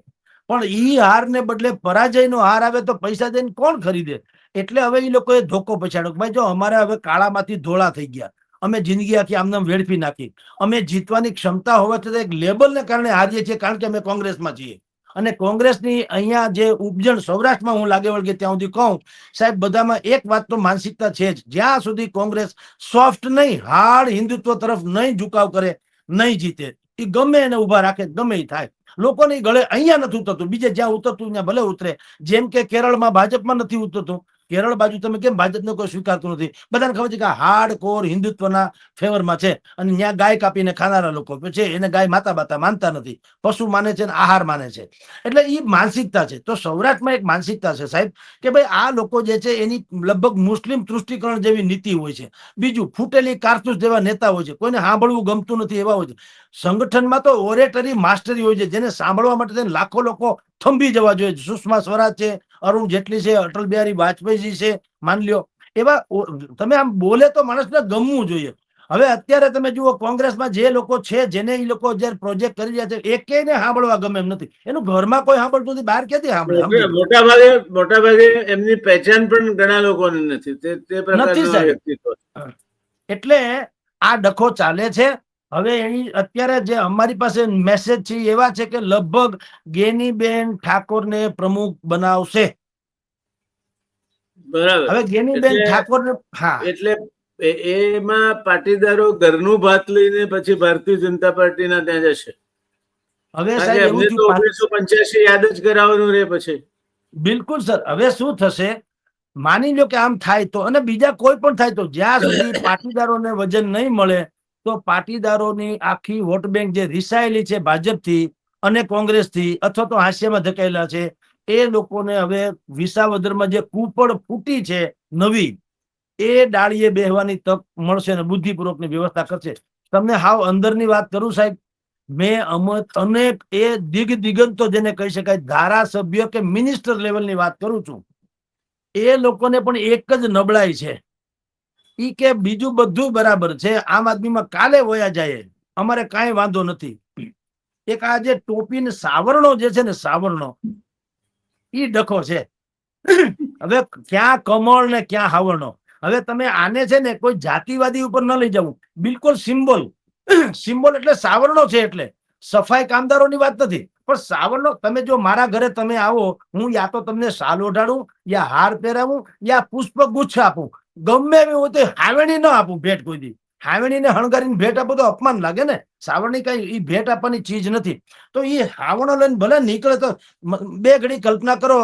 A: પણ ઈ હાર ને બદલે પરાજયનો હાર આવે તો પૈસા દઈને કોણ ખરીદે? એટલે હવે એ લોકોએ ધોકો પછાડ્યો. ભાઈ જો અમારે હવે કાળામાંથી ધોળા થઈ ગયા, અમે જિંદગી આખી આમને વેડફી નાખી. અમે જીતવાની ક્ષમતા હોવા છતાં એક લેબલને કારણે હારીએ છીએ, કારણ કે અમે કોંગ્રેસમાં છીએ. અને કોંગ્રેસની અહીંયા જે ઉપજણ સૌરાષ્ટ્રમાં હું લાગે વળગે ત્યાં સુધી કહું સાહેબ, બધામાં એક વાત તો માનસિકતા છે જ. જ્યાં સુધી કોંગ્રેસ સોફ્ટ નહીં, હાર્ડ હિન્દુત્વ તરફ નહીં ઝુકાવ કરે, નહીં જીતે. એ ગમે એને ઉભા રાખે, ગમે એ થાય. લોકોની ગળે અહીંયા નથી ઉતરતું, બીજે જ્યાં ઉતરતું ત્યાં ભલે ઉતરે. જેમ કે કેરળમાં ભાજપમાં નથી ઉતરતું. કેરળ બાજુ તમે કેમ ભાજપને કોઈ સ્વીકારતું નથી? બધાને ખબર છે કે હાર્ડ કોર હિન્દુત્વના ફેવરમાં છે, અને ત્યાં ગાય કાપીને ખાનારા લોકો છે. એને ગાય માતા બાતા માનતા નથી, પશુ માને છે ને આહાર માને છે. એટલે એ માનસિકતા છે. તો સૌરાષ્ટ્રમાં એક માનસિકતા છે સાહેબ કે ભાઈ આ લોકો જે છે એની લગભગ મુસ્લિમ તૃષ્ટિકરણ જેવી નીતિ હોય છે. બીજું ફૂટેલી કારતૂસ જેવા નેતા હોય છે, કોઈને સાંભળવું ગમતું નથી એવા હોય છે. સંગઠનમાં તો ઓરેટરી માસ્ટરી હોય છે, જેને સાંભળવા માટે લાખો લોકો થંભી જવા જોઈએ. સુષ્મા સ્વરાજ છે, અરુણ જેટલી છે, અટલ બિહારી વાજપેયીજી છે, માન લ્યો. એવા તમે આમ બોલે તો માણસને ગમવું જોઈએ. હવે અત્યારે તમે જુઓ કોંગ્રેસમાં જે લોકો છે, જેને એ લોકો જયારે પ્રોજેક્ટ કરી રહ્યા છે, એકેયને સાંભળવા ગમે એમ નથી. એનું ઘરમાં કોઈ સાંભળતું નથી, બહાર ક્યાંથી સાંભળે?
B: મોટા ભાગે એમની પહેચાન પણ ઘણા લોકોને નથી, તે પ્રકારનું વ્યક્તિત્વ.
A: એટલે આ ડખો ચાલે છે. હવે એની અત્યારે જે અમારી પાસે મેસેજ છે એવા છે કે લગભગ ગેનીબેન ઠાકોરને પ્રમુખ બનાવશે.
B: બરાબર.
A: હવે ગેનીબેન ઠાકોરને, હા,
B: એટલે એમાં પાટીદારો ઘરનું ભાત લઈને પછી ભારતીય જનતા પાર્ટીના ત્યાં જશે.
A: હવે
B: કારણ કે
A: સાહેબ
B: એમને
A: એવું
B: તો
A: થયું.
B: 1985 યાદ જ કરાવવાનું રહે પછી.
A: બિલકુલ સર. હવે શું થશે, માની લો કે આમ થાય તો, અને બીજા કોઈ પણ થાય તો, જ્યાં સુધી પાટીદારોને વજન નહીં મળે તો પાટીદારોની આખી વોટ બેંક જે રિસાયેલી છે ભાજપથી અને કોંગ્રેસથી, અથવા તો હાસ્યમાં ધકેલા છે, એ લોકોને હવે વિસાવદરમાં જે કૂપળ ફૂટી છે નવી, એ ડાળીએ બેહવાની તક મળશે અને બુદ્ધિપૂર્વકની વ્યવસ્થા કરશે. તમને હાવ અંદરની વાત કરું સાહેબ, મેં અનેક એ દિગંતો જેને કહી શકાય, ધારાસભ્ય કે મિનિસ્ટર લેવલની વાત કરું છું, એ લોકોને પણ એક જ નબળાઈ છે, ઈ કે બીજું બધું બરાબર છે, આમ આદમીમાં કાલે વયા જાય, અમારે કાંઈ વાંધો નથી. એક આ જે ટોપી ને સાવરણો જે છે ને, સાવરણો, ઈ ડખો છે. હવે ક્યાં કમળ ને ક્યાં હાવરણો. હવે તમે આને છે ને કોઈ જાતિવાદી ઉપર ન લઈ જવું, બિલકુલ સિમ્બોલ. સિમ્બોલ એટલે સાવરણો છે, એટલે સફાઈ કામદારોની વાત નથી, પણ સાવરણો. તમે જો મારા ઘરે તમે આવો, હું યા તો તમને શાલ ઓઢાડું, યા હાર પહેરાવું, યા પુષ્પ ગુચ્છ આપું, ગમે એવી હોય તો હાવેણી ન આપું ભેટ કોઈ દી. હાવેણીને હણગારીને ભેટ આપો તો અપમાન લાગે ને. સાવરણી કઈ ઈ ભેટ આપવાની ચીજ નથી. તો એ હાવણો લઈને ભલે નીકળે તો બે ઘડી કલ્પના કરો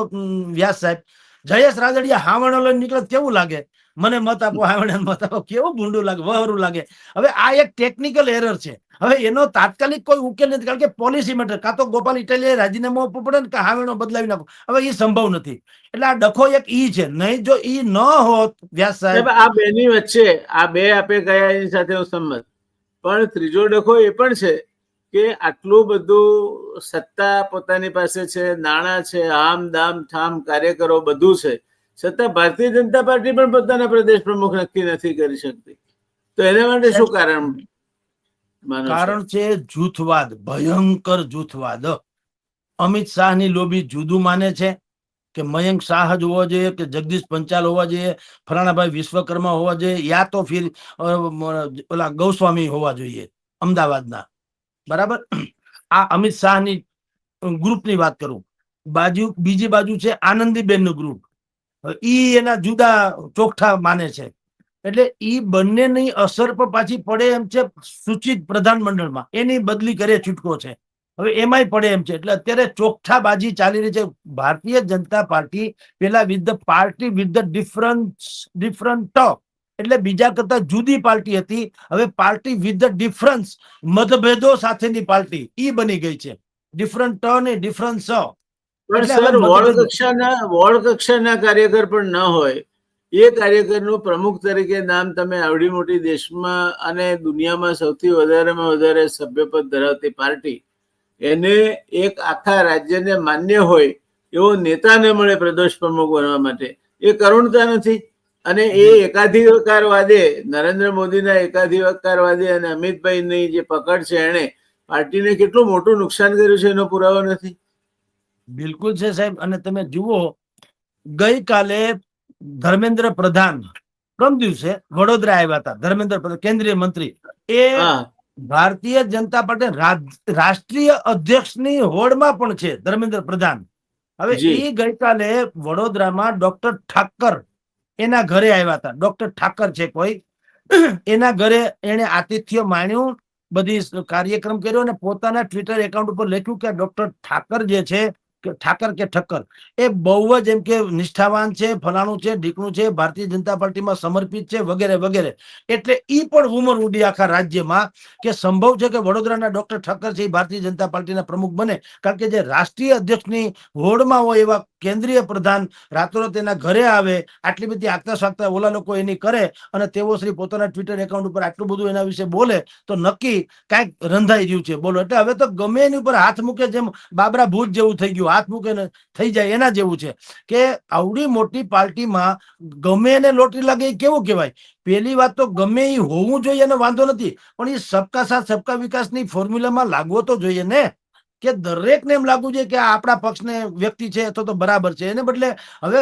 A: વ્યાસ સાહેબ, જયેશ રાદડિયા હાવણો લઈને નીકળે કેવું લાગે? મને મત આપો, હાવણે મત આપો, કેવું ભૂંડું લાગે, વહરું લાગે. હવે આ એક ટેકનિકલ એરર છે. હવે એનો તાત્કાલિક કોઈ ઉકેલ નથી, કારણ કે પોલિસી મેટર, કાં તો ગોપાલ ઇટાલિયાએ રાજીનામું આપવું પડે ને, કાં હાવણો બદલાવી નાખો. હવે એ સંભવ નથી, એટલે આ ડખો એક ઈ છે. નહીં જો ઈ ન હોત વ્યાસ સાહેબ,
B: આ બેની વચ્ચે આ બે આપે ગયા એની સાથે હું સંમત, પણ ત્રીજો ડખો એ પણ છે કે આટલું બધું સત્તા પોતાની પાસે છે, નાણાં છે, આમ દામ ઠામ કાર્યકરો બધું છે, છતાં ભારતીય જનતા પાર્ટી પણ પોતાના પ્રદેશ પ્રમુખ નક્કી નથી કરી શકતી. તો એના માટે શું કારણ માનો છો?
A: કારણ છે જૂથવાદ, ભયંકર જૂથવાદ. અમિત શાહની લોબી જુદું માને છે કે મયંક શાહ જ હોવા જોઈએ, કે જગદીશ પંચાલ હોવા જોઈએ, ફલાણાભાઈ વિશ્વકર્મા હોવા જોઈએ, યા તો ફિર ઓલા ગૌસ્વામી હોવા જોઈએ અમદાવાદના. બરાબર, આ અમિત શાહની ગ્રુપની વાત કરું. બીજી બાજુ છે આનંદીબેન નું ગ્રુપ, ઈ એના જુદા ચોખ્ઠા માને છે. એટલે ઈ બંનેની અસર પર પાછી પડે એમ છે સૂચિત પ્રધાનમંડળમાં, એની બદલી કરે છૂટકો છે. હવે એમાંય પડે એમ છે. એટલે અત્યારે ચોખ્ઠા બાજી ચાલી રહી છે. ભારતીય જનતા પાર્ટી પેલા with the party with the different, એટલે બીજા કરતા જુદી પાર્ટી હતી. હવે પાર્ટી વિથ ધ ડિફરન્સ, મતભેદો સાથેની પાર્ટી ઈ બની ગઈ છે. ડિફરન્ટ ને ડિફરન્સ.
B: પણ
A: એટલે હવે
B: સર
A: મતભેદો,
B: વોર્ડ કક્ષાના કાર્યકર પણ ન હોય, એ કાર્યકરનું પ્રમુખ તરીકે નામ તમે આવડી મોટી દેશમાં અને દુનિયામાં સૌથી વધારેમાં વધારે સભ્યપદ ધરાવતી પાર્ટી, એને એક આખા રાજ્યને માન્ય હોય એવો નેતાને મળે પ્રદેશ પ્રમુખ બનવા માટે, એ કરુણતા નથી? અને એ એકાધિકારવાદે, નરેન્દ્ર મોદીના એકાધિકારવાદે અને અમિતભાઈની જે પકડ છે, એને પાર્ટીને કેટલું મોટું નુકસાન કર્યું છે એનો પુરાવો નથી?
A: બિલકુલ છે સાહેબ. અને તમે જુઓ, ગઈકાલે ધર્મેન્દ્ર પ્રધાન પ્રમ દિવસે વડોદરા આવ્યા હતા. ધર્મેન્દ્ર પ્રધાન કેન્દ્રીય મંત્રી, એ ભારતીય જનતા પાર્ટી રાષ્ટ્રીય અધ્યક્ષની હોડમાં પણ છે ધર્મેન્દ્ર પ્રધાન. હવે એ ગઈકાલે વડોદરામાં ડોક્ટર ઠાકર એના ઘરે આવ્યા હતા. ડોક્ટર ઠાકર છે કોઈ, એના ઘરે એને આતિથ્ય માણ્યું, બધી કાર્યક્રમ કર્યો, અને પોતાના ટ્વિટર એકાઉન્ટ ઉપર લખ્યું કે ડોક્ટર ઠાકર જે છે, ઠાકર કે ઠક્કર, એ બહુ જ એમ કે નિષ્ઠાવાન છે, ફલાણું છે, ઢીકણું છે, ભારતીય જનતા પાર્ટીમાં સમર્પિત છે, વગેરે વગેરે. એટલે ઈ પણ ઉમર ઉડી આખા રાજ્યમાં કે સંભવ છે કે વડોદરાના ડોક્ટર ઠક્કર છે એ ભારતીય જનતા પાર્ટીના પ્રમુખ બને. કારણ કે જે રાષ્ટ્રીય અધ્યક્ષની હોડમાં હોય એવા કેન્દ્રીય પ્રધાન રાતોરાત એના ઘરે આવે, આટલી બધી આગતા સાગતા ઓલા લોકો એની કરે, અને તેઓ શ્રી પોતાના ટ્વિટર એકાઉન્ટ ઉપર આટલું બધું એના વિશે બોલે, તો નક્કી કાંઈક રંધાઈ રહ્યું છે. બોલો, એટલે હવે તો ગમે એની ઉપર હાથ મૂકે, જેમ બાબરા ભૂત જેવું થઈ ગયું, હાથ મૂકે ને થઈ જાય એના જેવું છે. કે આવડી મોટી પાર્ટીમાં ગમે એને લોટરી લાગે એ કેવું કહેવાય? પેલી વાત તો ગમે એ હોવું જોઈએ એનો વાંધો નથી, પણ એ સબકા સાથ સબકા વિકાસની ફોર્મ્યુલામાં લાગવો તો જોઈએ ને, કે દરેકને એમ લાગવું જોઈએ કે આ આપણા પક્ષને વ્યક્તિ છે તો બરાબર છે. એને બદલે હવે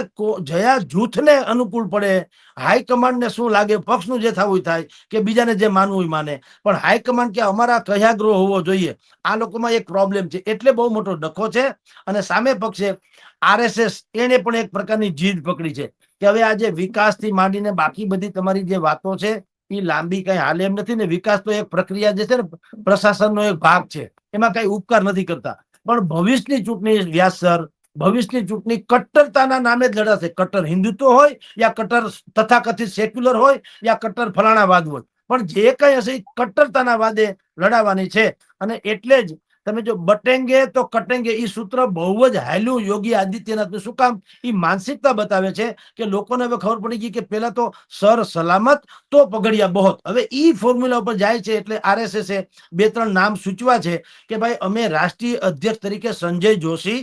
A: જયા જૂથને અનુકૂળ પડે, હાઈકમાન્ડને શું લાગે, પક્ષનું જે થવું થાય, કે બીજાને જે માનવું હોય માને, પણ હાઈકમાન્ડ કે અમારા કહ્યાગ્રહ હોવો જોઈએ, આ લોકોમાં એક પ્રોબ્લેમ છે. એટલે બહુ મોટો ડખો છે. અને સામે પક્ષે આરએસએસ, એને પણ એક પ્રકારની જીદ પકડી છે કે હવે આજે વિકાસથી માંડીને બાકી બધી તમારી જે વાતો છે એ લાંબી કઈ હાલે એમ નથી ને. વિકાસ તો એક પ્રક્રિયા જે છે ને, પ્રશાસનનો એક ભાગ છે, એમાં કઈ ઉપકાર નથી કરતા. પણ ભવિષ્યની ચૂંટણી, વ્યાસ સર, ભવિષ્યની ચૂંટણી કટ્ટરતાના નામે જ લડાશે. કટ્ટર હિન્દુત્વ હોય, યા કટ્ટર તથાકથિત સેક્યુલર હોય, યા કટ્ટર ફલાણાવાદ હોય, પણ જે કઈ હશે એ કટ્ટરતાના વાદે લડાવવાની છે. અને એટલે જ તમે જો બટેંગે તો કટેંગે, એ સૂત્ર બહુ જ હાલ્યું યોગી આદિત્યનાથનું. શું કામ? એ માનસિકતા બતાવે છે કે લોકોને હવે ખબર પડી ગઈ કે પેલા તો સર સલામત તો પગડિયા બહોત. હવે ઈ ફોર્મ્યુલા ઉપર જાય છે. એટલે આરએસએસ બે ત્રણ નામ સૂચવા છે કે ભાઈ અમે રાષ્ટ્રીય અધ્યક્ષ તરીકે સંજય જોશી,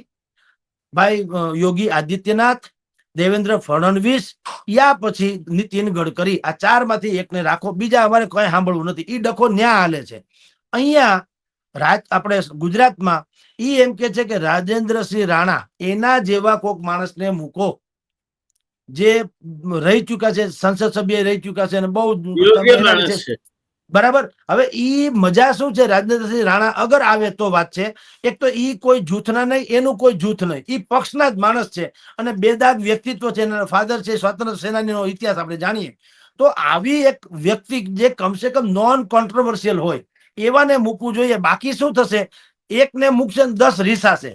A: ભાઈ યોગી આદિત્યનાથ, દેવેન્દ્ર ફડણવીસ, યા પછી નીતિન ગડકરી, આ ચાર માંથી એકને રાખો. બીજા અમારે કઈ સાંભળવું નથી. ઈ ડખો ન્યા હાલે છે. અહીંયા આપણે ગુજરાતમાં ઈ એમ કે છે કે રાજેન્દ્રસિંહ રાણા એના જેવા કોક માણસને મૂકો, જે રહી ચુક્યા છે, સંસદ સભ્ય રહી ચુક્યા છે, અને બહુ એના વિશે બરાબર. હવે ઈ મજા શું છે? રાજેન્દ્રસિંહ રાણા અગર આવે તો વાત છે. એક તો ઈ કોઈ જૂથના નહીં, એનું કોઈ જૂથ નહીં, ઈ પક્ષના જ માણસ છે, અને બેદાગ વ્યક્તિત્વ છે. એના ફાધર છે સ્વાતંત્ર્ય સેનાનીનો ઇતિહાસ આપણે જાણીએ. તો આવી એક વ્યક્તિ જે કમસે કમ નોન કોન્ટ્રોવર્સિયલ હોય, એવાને મૂકવું જોઈએ. બાકી શું થશે? એકને મૂકશે ને 10 રીસાશે.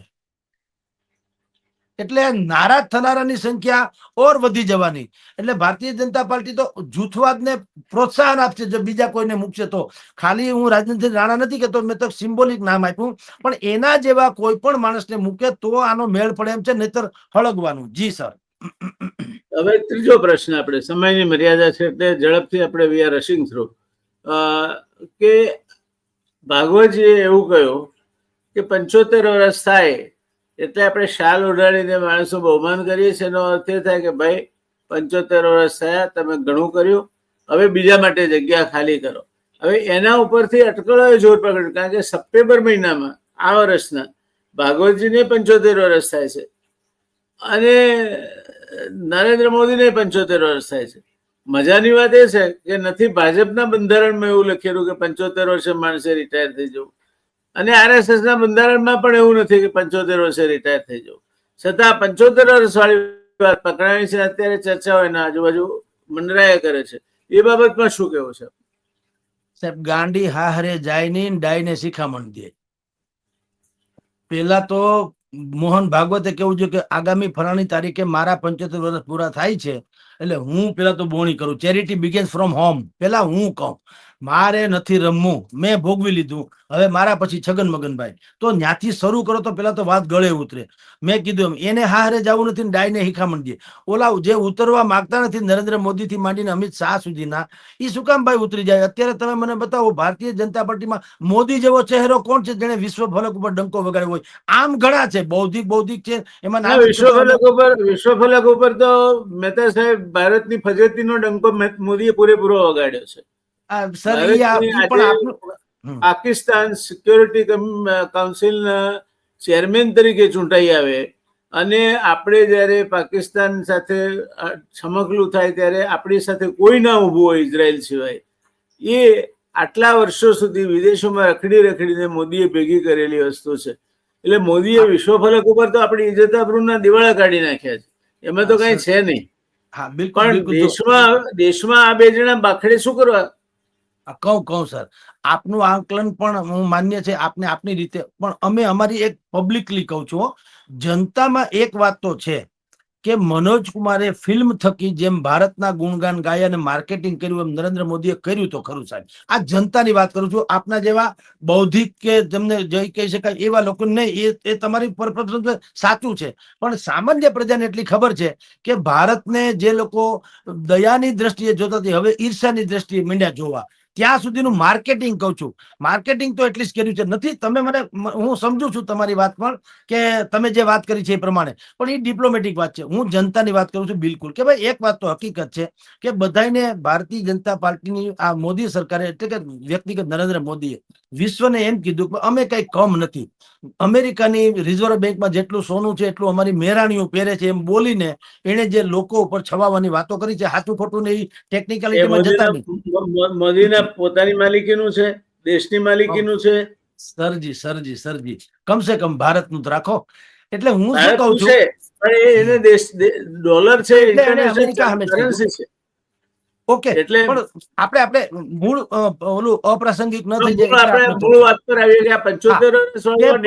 A: એટલે નારાજ થનારાની સંખ્યા ઓર વધી જવાની. એટલે ભારતીય જનતા પાર્ટી તો જૂથવાદને પ્રોત્સાહન આપશે જો બીજા કોઈને મૂકશે તો. ખાલી હું રાજેન્દ્ર રાણા નથી કહેતો, મેં તો સિમ્બોલિક નામ આપ્યું, પણ એના જેવા કોઈ પણ માણસને મૂકે તો આનો મેળ પડે એમ છે, નહીતર હળગવાનું. જી સર.
B: હવે ત્રીજો પ્રશ્ન, આપણે સમયની મર્યાદા છે એટલે ઝડપથી આપણે વી આર રશિંગ થ્રુ, કે ભાગવતજીએ એવું કહ્યું કે 75 વર્ષ થાય એટલે આપણે શાલ ઉડાડીને માણસો બહુમાન કરીએ છીએ. એનો અર્થ એ થાય કે ભાઈ 75 વર્ષ થયા, તમે ઘણું કર્યું, હવે બીજા માટે જગ્યા ખાલી કરો. હવે એના ઉપરથી અટકળોએ જોર પકડ્યું, કારણ કે સપ્ટેમ્બર મહિનામાં આ વર્ષના ભાગવતજીને 75 વર્ષ થાય છે અને નરેન્દ્ર મોદીને 75 વર્ષ થાય છે. મજાની વાત એ છે કે નથી ભાજપના બંધારણમાં એવું લખેલું કે 75 વર્ષે માણસે રિટાયર થઈ જવું, અને RSS ના બંધારણમાં પણ એવું નથી કે 75 વર્ષે રિટાયર થઈ જવું. છતાં 75 વર્ષ વાળી વાત પકડાણી છે. અત્યારે ચર્ચાઓ એના આજુબાજુ મંડરાયા કરે છે. એ બાબતમાં શું કેવું છે
A: સાહેબ? ગાંડી હાહરે જાય નહીં, ડાયને શિખામણ દે. પેલા તો મોહન ભાગવતે કેવું છે કે આગામી ફલાણી તારીખે મારા 75 વર્ષ પૂરા થાય છે, એટલે હું પેલા તો બોણી કરું. Charity begins from home. પેલા હું કહું મારે નથી રમવું, મેં ભોગવી લીધું, હવે મારા પછી છગન મગનભાઈ. તો ત્યાંથી શરૂ કરો તો પેલા તો વાત ગળે ઉતરે. મેં કીધું એમ, એને હારે જવું નથી, ડાયને શિખામણ દે. ઓલા જે ઉતરવા માંગતા નથી નરેન્દ્ર મોદી થી માંડીને અમિત શાહ સુધીના, એ શું કામ ભાઈ ઉતરી જાય? અત્યારે તમે મને બતાવો ભારતીય જનતા પાર્ટીમાં મોદી જેવો ચહેરો કોણ છે જેને વિશ્વ ફલક ઉપર ડંકો વગાડ્યો હોય? આમ ઘણા છે, બૌદ્ધિક છે, એમાં નામ
B: વિશ્વ ફલક ઉપર તો મહેતા સાહેબ ભારતની ફજેતીનો ડંકો મોદીએ પૂરેપૂરો વગાડ્યો છે. પાકિસ્તાન સિક્યોરિટી કાઉન્સિલના ચેરમેન તરીકે ચૂંટાઈ આવે અને આપણે જયારે પાકિસ્તાન સાથે છમકલું થાય ત્યારે આપણી સાથે કોઈ ના ઊભું હોય ઇઝરાયલ સિવાય, એ આટલા વર્ષો સુધી વિદેશોમાં રખડીને મોદીએ ભેગી કરેલી વસ્તુ છે. એટલે મોદીએ વિશ્વ ફલક ઉપર તો આપણી ઇજ્જત આબરૂના દિવાળા કાઢી નાખ્યા છે, એમાં તો કઈ છે નહીં. પણ દેશમાં આ બે જણા બાખડે શું કરવા?
A: કહું સર, આપનું આકલન પણ હું માન્ય છે, આપને આપની રીતે, પણ અમે અમારી એક પબ્લિકલી કહું છું, જનતામાં એક વાત તો છે કે મનોજ કુમારે ફિલ્મ થકી જેમ ભારતના ગુણગાન ગાય અને માર્કેટિંગ કર્યું એમ નરેન્દ્ર મોદીએ કર્યું તો ખરું સાહેબ. આ જનતાની વાત કરું છું. આપના જેવા બૌદ્ધિક કે જેમને જય કહી શકાય એવા લોકો નહીં, એ તમારી સાચું છે, પણ સામાન્ય પ્રજાને એટલી ખબર છે કે ભારતને જે લોકો દયાની દ્રષ્ટિએ જોતા હવે ઈર્ષાની દ્રષ્ટિએ મીંડ્યા જોવા. ત્યાં સુધીનું માર્કેટિંગ કહું છું, માર્કેટિંગ તો એટલીસ્ટ કર્યું છે નથી. તમે મને, હું સમજુ છું તમારી વાત પણ કે તમે જે વાત કરી છે એ પ્રમાણે, પણ એ ડિપ્લોમેટિક વાત છે. હું જનતાની વાત કરું છું બિલકુલ, કે ભાઈ એક વાત તો હકીકત છે કે બધાને ભારતીય જનતા પાર્ટીની આ મોદી સરકારે એટલે કે વ્યક્તિગત નરેન્દ્ર મોદીએ વિશ્વને એમ કીધું કે અમે કઈ કમ નથી. અમેરિકાની રિઝર્વ બેંકમાં જેટલું સોનું છે એટલું અમારી મેરાણીઓ પહેરે છે, એમ બોલીને એને જે લોકો ઉપર છવાવાની વાતો કરી છે, સાચું ખોટું ને એ ટેકનિકાલિટીમાં જતા નહીં.
B: મોદીના પોતાની માલિકીનું છે, દેશની માલિકીનું છે.
A: સરજી કમસે કમ ભારતનું તો રાખો. એટલે હું શું કહું છું,
B: એને ડોલર છે,
A: અમેરિકા કરન્સી છે. ઓકે, એટલે પણ આપણે મૂળ ઓલું અપ્રાસંગિક ન થઈ જાય.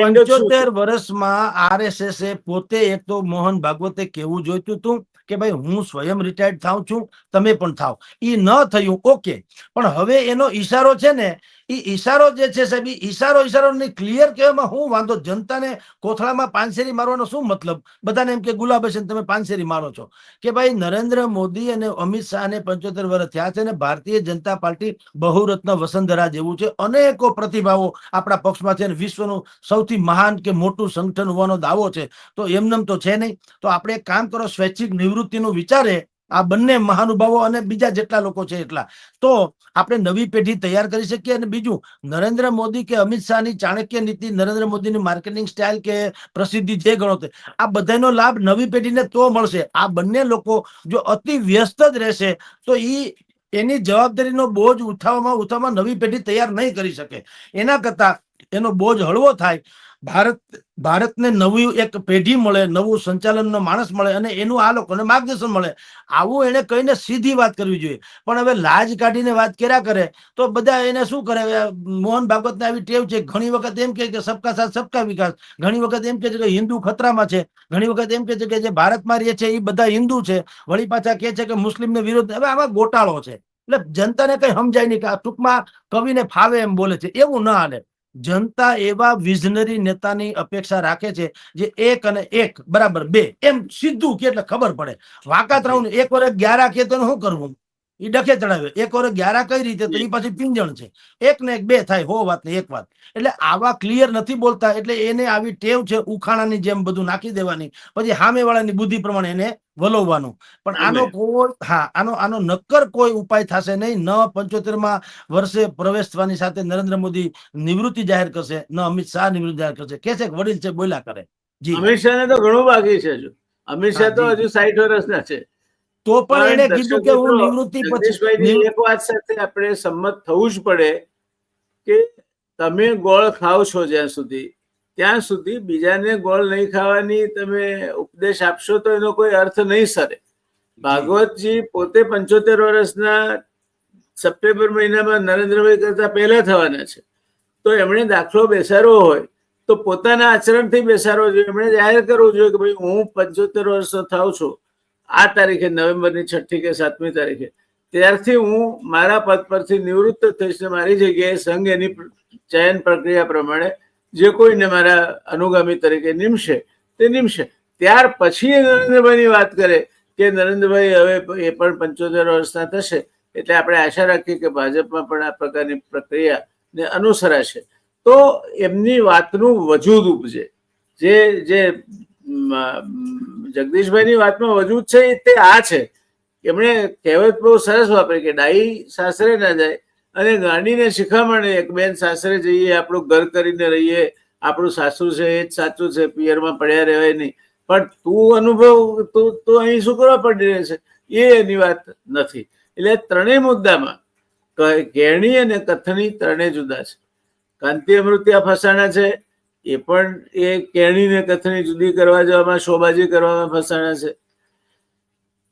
A: 75 વર્ષમાં RSS પોતે એક તો મોહન ભાગવતે કેવું જોઈતું હતું કે ભાઈ હું સ્વયં રિટાયર્ડ થાઉં છું, તમે પણ થાવ. એ ન થયું, ઓકે, પણ હવે એનો ઈશારો છે ને, એ ઈશારો જે છે સાહેબ, ઈશારો ક્લિયર કહેવામાં શું વાંધો? જનતાને કોથળામાં પાનસેરી મારવાનો શું મતલબ? બધાને એમ કે ગુલાબ હસન તમે પાનસેરી મારો છો કે ભાઈ નરેન્દ્ર મોદી અને અમિત શાહને 75 વર્ષ થયા છે અને ભારતીય જનતા પાર્ટી બહુરત્ન વસુંધરા જેવું છે, અનેકો પ્રતિભાવો આપણા પક્ષમાં છે, વિશ્વનું સૌથી મહાન કે મોટું સંગઠન હોવાનો દાવો છે. તો એમનેમ તો છે નહીં. તો આપણે એક કામ કરો, સ્વૈચ્છિક નિવૃત્તિનું વિચારે આ બંને મહાનુભાવો અને બીજા જેટલા લોકો છે એટલા, તો આપણે નવી પેઢી તૈયાર કરી શકીએ. અને બીજું, નરેન્દ્ર મોદી કે અમિત શાહની ચાણક્ય નીતિ, નરેન્દ્ર મોદીની માર્કેટિંગ સ્ટાઇલ કે પ્રસિદ્ધિ જે ગણો તે, આ બધાનો લાભ નવી પેઢીને તો મળશે. આ બંને લોકો જો અતિ વ્યસ્ત જ રહેશે તો એની જવાબદારીનો બોજ ઉઠાવવામાં નવી પેઢી તૈયાર નહીં કરી શકે. એના કરતા એનો બોજ હળવો થાય, ભારતને નવી એક પેઢી મળે, નવું સંચાલનનો માણસ મળે અને એનું આ લોકોને માર્ગદર્શન મળે, આવું એને કહીને સીધી વાત કરવી જોઈએ. પણ હવે લાજ કાઢીને વાત કર્યા કરે તો બધા એને શું કરે, મોહન ભાગવતને આવી ટેવ છે, ઘણી વખત એમ કે સબકા સાથ સબકા વિકાસ, ઘણી વખત એમ કે છે કે હિન્દુ ખતરામાં છે, ઘણી વખત એમ કે છે કે જે ભારતમાં રહે છે એ બધા હિન્દુ છે, વળી પાછા કે છે કે મુસ્લિમને વિરોધ. હવે આમાં ગોટાળો છે, એટલે જનતાને કઈ સમજાય નહીં કે આ ટૂંકમાં કવિને ફાવે એમ બોલે છે, એવું ના હાલે. જનતા એવા વિઝનરી નેતાની અપેક્ષા રાખે છે જે 1 અને 1 બરાબર 2 એમ સીધું કે એટલે ખબર પડે. વાકાતરાવ એક વર્ષ 11 કે તો શું કરવું, એ ડખે ચડાવે. 1 વર્ષ 11 કઈ રીતે, તો એ પાછી પિંજણ છે. 1 ને 1 2 થાય, 100 વાત ને 1 વાત. એટલે આવા ક્લિયર નથી બોલતા, એટલે એને આવી ટેવ છે ઉખાણાની જેમ બધું નાખી દેવાની, પછી સામેવાળાની બુદ્ધિ પ્રમાણે એને વલોવવાનું. પણ આનો કોઈ આનો નક્કર કોઈ ઉપાય થશે નહીં. ન 75મા વર્ષે પ્રવેશ થવાની સાથે નરેન્દ્ર મોદી નિવૃત્તિ જાહેર કરશે, ન અમિત શાહ નિવૃત્તિ જાહેર કરશે. કે છે વડીલ છે બોલ્યા કરે. જી
B: અમિત શાહ ને તો ઘણું બાકી છે. હજુ અમિત શાહ તો હજુ 60 વર્ષના છે.
A: તો પણ એને કીધું કે હું નિવૃત્તિ
B: જગદીશભાઈની એક વાત સાથે આપણે સંમત થવું જ પડે કે તમે ગોળ ખાવ છો જ્યાં સુધી, ત્યાં સુધી બીજાને ગોળ નહીં ખાવાની તમે ઉપદેશ આપશો તો એનો કોઈ અર્થ નહીં સરે. ભાગવતજી પોતે 75 વર્ષના સપ્ટેમ્બર મહિનામાં નરેન્દ્રભાઈ કરતા પહેલા થવાના છે. તો એમણે દાખલો બેસાડવો હોય તો પોતાના આચરણથી બેસાડવો જોઈએ. એમણે જાહેર કરવું જોઈએ કે ભાઈ હું 75 વર્ષનો થાઉં છું આ તારીખે, નવેમ્બરની 6મી કે 7મી તારીખે, ત્યારથી હું મારા પદ પરથી નિવૃત્ત થઈશ ને મારી જગ્યાએ સંઘ એની ચયન પ્રક્રિયા પ્રમાણે જે કોઈને મારા અનુગામી તરીકે નિમશે તે નિમશે. ત્યાર પછી નરેન્દ્રભાઈની વાત કરે કે નરેન્દ્રભાઈ હવે એ પણ 75 વર્ષના થશે, એટલે આપણે આશા રાખીએ કે ભાજપમાં પણ આ પ્રકારની પ્રક્રિયાને અનુસરાશે, તો એમની વાતનું વજૂદ ઉપજે. જે જગદીશભાઈની વાતમાં વજૂદ છે તે આ છે. એમણે કહેવત બહુ સરસ વાપરી કે ડાઈ સાસરે ના જાય અને ગાંડીને શિખામણે એક બેન સાસરે જઈએ, આપણું ઘર કરીને રહીએ, આપણું સાસુ છે એ જ સાચું છે, પિયરમાં પડ્યા રહેવાય નહીં, પણ તું અનુભવ તું અહીં શું કરવા પડી રહે છે, એ એની વાત નથી. એટલે ત્રણેય મુદ્દામાં કહેણી અને કથની ત્રણેય જુદા છે. કાંતિ અમૃતિયા ફસાણા છે, એ પણ એ કહેણી ને કથની જુદી કરવા જવામાં શોબાજી કરવામાં ફસાણા છે.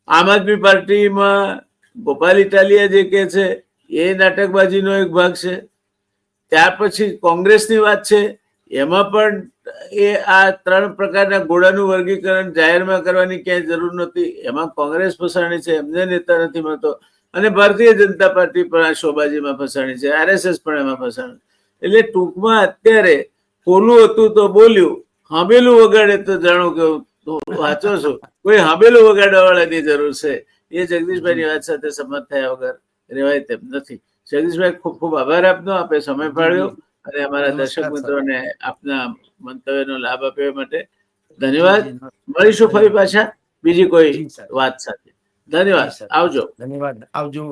B: આમ આદમી પાર્ટીમાં ગોપાલ ઇટાલિયા જે કે છે એ નાટકબાજીનો એક ભાગ છે. ત્યાર પછી કોંગ્રેસની વાત છે, એમાં પણ એ આ 3 પ્રકારના ઘોડાનું વર્ગીકરણ જાહેરમાં કરવાની ક્યાંય જરૂર નહોતી, એમાં કોંગ્રેસ ફસાણી છે, એમને નેતા નથી મળતો. અને ભારતીય જનતા પાર્ટી પણ આ શોબાજીમાં ફસાણી છે, RSS પણ એમાં ફસાણી. એટલે ટૂંકમાં અત્યારે પોલું હતું તો બોલ્યું, હાંભેલું વગાડે તો જાણો કે વાંચો છો. કોઈ હાંભેલું વગાડવા વાળાની જરૂર છે. એ જગદીશભાઈની વાત સાથે સંમત થયા વગર રહેવાય તેમ નથી. જગદીશભાઈ, ખૂબ ખૂબ આભાર આપનો, આપે સમય ફાળવ્યો અને અમારા દર્શક મિત્રોને આપના મંતવ્યનો લાભ આપ્યો માટે ધન્યવાદ. મળીશું ફરી પાછા બીજી કોઈ વાત સાથે. ધન્યવાદ. આવજો.
A: ધન્યવાદ. આવજો.